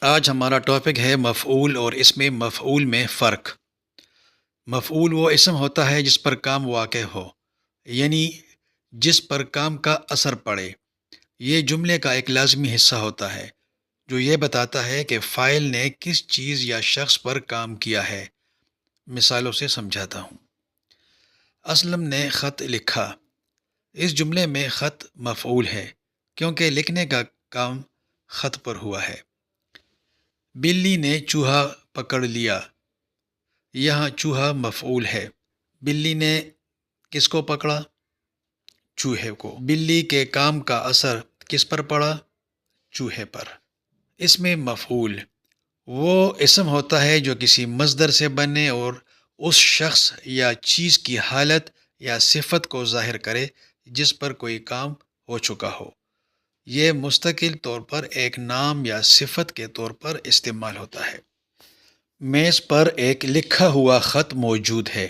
آج ہمارا ٹاپک ہے مفعول اور اس میں مفعول میں فرق۔ مفعول وہ اسم ہوتا ہے جس پر کام واقع ہو، یعنی جس پر کام کا اثر پڑے۔ یہ جملے کا ایک لازمی حصہ ہوتا ہے جو یہ بتاتا ہے کہ فاعل نے کس چیز یا شخص پر کام کیا ہے۔ مثالوں سے سمجھاتا ہوں۔ اسلم نے خط لکھا۔ اس جملے میں خط مفعول ہے کیونکہ لکھنے کا کام خط پر ہوا ہے۔ بلی نے چوہا پکڑ لیا۔ یہاں چوہا مفعول ہے۔ بلی نے کس کو پکڑا؟ چوہے کو۔ بلی کے کام کا اثر کس پر پڑا؟ چوہے پر۔ اس میں مفعول وہ اسم ہوتا ہے جو کسی مصدر سے بنے اور اس شخص یا چیز کی حالت یا صفت کو ظاہر کرے جس پر کوئی کام ہو چکا ہو۔ یہ مستقل طور پر ایک نام یا صفت کے طور پر استعمال ہوتا ہے۔ میز پر ایک لکھا ہوا خط موجود ہے۔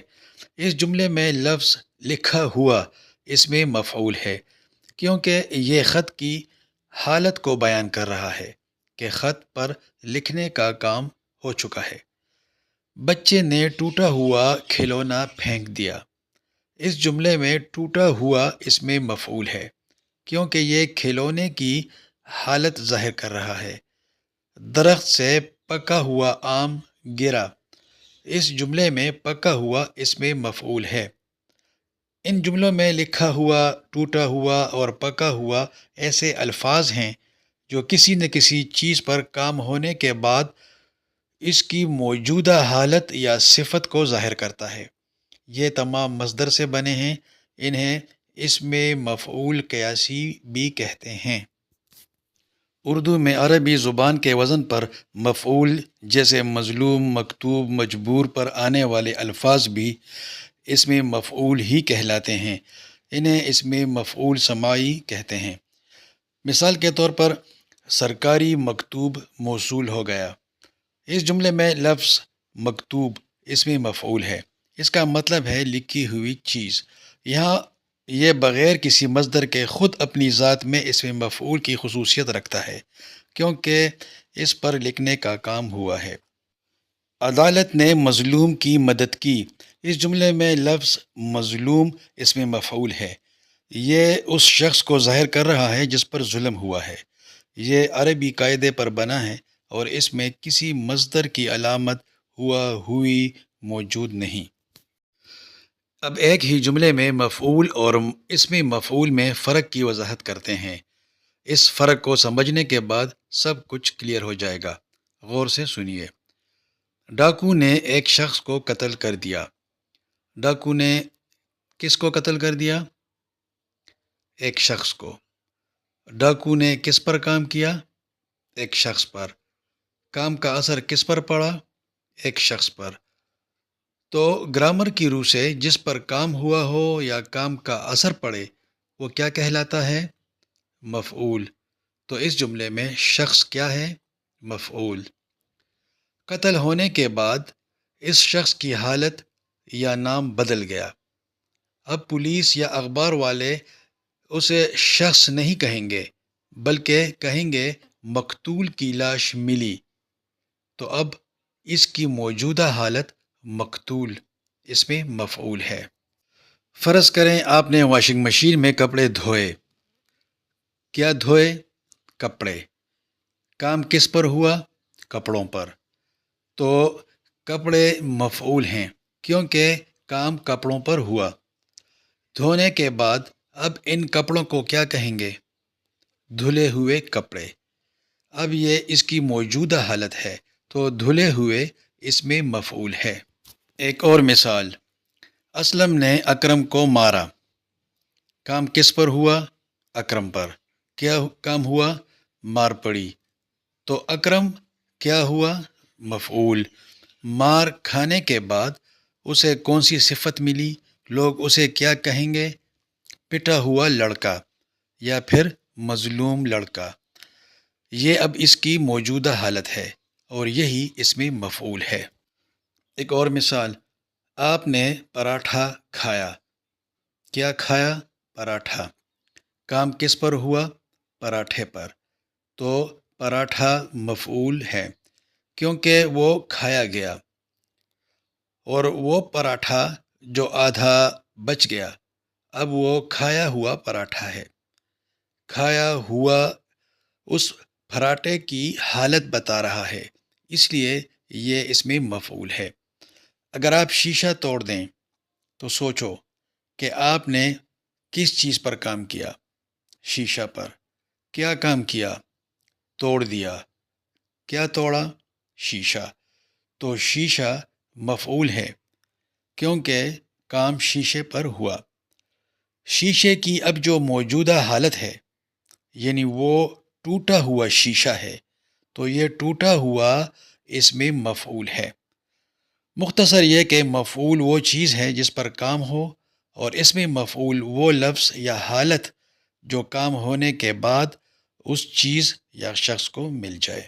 اس جملے میں لفظ لکھا ہوا اس میں مفعول ہے کیونکہ یہ خط کی حالت کو بیان کر رہا ہے کہ خط پر لکھنے کا کام ہو چکا ہے۔ بچے نے ٹوٹا ہوا کھلونا پھینک دیا۔ اس جملے میں ٹوٹا ہوا اس میں مفعول ہے کیونکہ یہ کھلونے کی حالت ظاہر کر رہا ہے۔ درخت سے پکا ہوا آم گرا۔ اس جملے میں پکا ہوا اس میں مفعول ہے۔ ان جملوں میں لکھا ہوا، ٹوٹا ہوا اور پکا ہوا ایسے الفاظ ہیں جو کسی نہ کسی چیز پر کام ہونے کے بعد اس کی موجودہ حالت یا صفت کو ظاہر کرتا ہے۔ یہ تمام مصدر سے بنے ہیں۔ انہیں اس میں مفعول قیاسی بھی کہتے ہیں۔ اردو میں عربی زبان کے وزن پر مفعول جیسے مظلوم، مکتوب، مجبور پر آنے والے الفاظ بھی اس میں مفعول ہی کہلاتے ہیں۔ انہیں اس میں مفعول سماعی کہتے ہیں۔ مثال کے طور پر سرکاری مکتوب موصول ہو گیا۔ اس جملے میں لفظ مکتوب اس میں مفعول ہے۔ اس کا مطلب ہے لکھی ہوئی چیز۔ یہاں یہ بغیر کسی مصدر کے خود اپنی ذات میں اس میں مفعول کی خصوصیت رکھتا ہے کیونکہ اس پر لکھنے کا کام ہوا ہے۔ عدالت نے مظلوم کی مدد کی۔ اس جملے میں لفظ مظلوم اس میں مفعول ہے۔ یہ اس شخص کو ظاہر کر رہا ہے جس پر ظلم ہوا ہے۔ یہ عربی قاعدے پر بنا ہے اور اس میں کسی مصدر کی علامت ہوا، ہوئی موجود نہیں۔ اب ایک ہی جملے میں مفعول اور اس میں مفعول میں فرق کی وضاحت کرتے ہیں۔ اس فرق کو سمجھنے کے بعد سب کچھ کلیئر ہو جائے گا۔ غور سے سنیے۔ ڈاکو نے ایک شخص کو قتل کر دیا۔ ڈاکو نے کس کو قتل کر دیا؟ ایک شخص کو۔ ڈاکو نے کس پر کام کیا؟ ایک شخص پر۔ کام کا اثر کس پر پڑا؟ ایک شخص پر۔ تو گرامر کی روح سے جس پر کام ہوا ہو یا کام کا اثر پڑے وہ کیا کہلاتا ہے؟ مفعول۔ تو اس جملے میں شخص کیا ہے؟ مفعول۔ قتل ہونے کے بعد اس شخص کی حالت یا نام بدل گیا۔ اب پولیس یا اخبار والے اسے شخص نہیں کہیں گے بلکہ کہیں گے مقتول کی لاش ملی۔ تو اب اس کی موجودہ حالت مقتول اس میں مفعول ہے۔ فرض کریں آپ نے واشنگ مشین میں کپڑے دھوئے۔ کیا دھوئے؟ کپڑے۔ کام کس پر ہوا؟ کپڑوں پر۔ تو کپڑے مفعول ہیں کیونکہ کام کپڑوں پر ہوا۔ دھونے کے بعد اب ان کپڑوں کو کیا کہیں گے؟ دھلے ہوئے کپڑے۔ اب یہ اس کی موجودہ حالت ہے تو دھلے ہوئے اس میں مفعول ہے۔ ایک اور مثال۔ اسلم نے اکرم کو مارا۔ کام کس پر ہوا؟ اکرم پر۔ کیا کام ہوا؟ مار پڑی۔ تو اکرم کیا ہوا؟ مفعول۔ مار کھانے کے بعد اسے کون سی صفت ملی؟ لوگ اسے کیا کہیں گے؟ پٹا ہوا لڑکا یا پھر مظلوم لڑکا۔ یہ اب اس کی موجودہ حالت ہے اور یہی اس میں مفعول ہے۔ ایک اور مثال۔ آپ نے پراٹھا کھایا۔ کیا کھایا؟ پراٹھا۔ کام کس پر ہوا؟ پراٹھے پر۔ تو پراٹھا مفعول ہے کیونکہ وہ کھایا گیا، اور وہ پراٹھا جو آدھا بچ گیا اب وہ کھایا ہوا پراٹھا ہے۔ کھایا ہوا اس پراٹھے کی حالت بتا رہا ہے، اس لیے یہ اس میں مفعول ہے۔ اگر آپ شیشہ توڑ دیں تو سوچو کہ آپ نے کس چیز پر کام کیا؟ شیشہ پر کیا کام کیا؟ توڑ دیا۔ کیا توڑا؟ شیشہ۔ تو شیشہ مفعول ہے کیونکہ کام شیشے پر ہوا۔ شیشے کی اب جو موجودہ حالت ہے، یعنی وہ ٹوٹا ہوا شیشہ ہے، تو یہ ٹوٹا ہوا اس میں مفعول ہے۔ مختصر یہ کہ مفعول وہ چیز ہے جس پر کام ہو، اور اس میں مفعول وہ لفظ یا حالت جو کام ہونے کے بعد اس چیز یا شخص کو مل جائے۔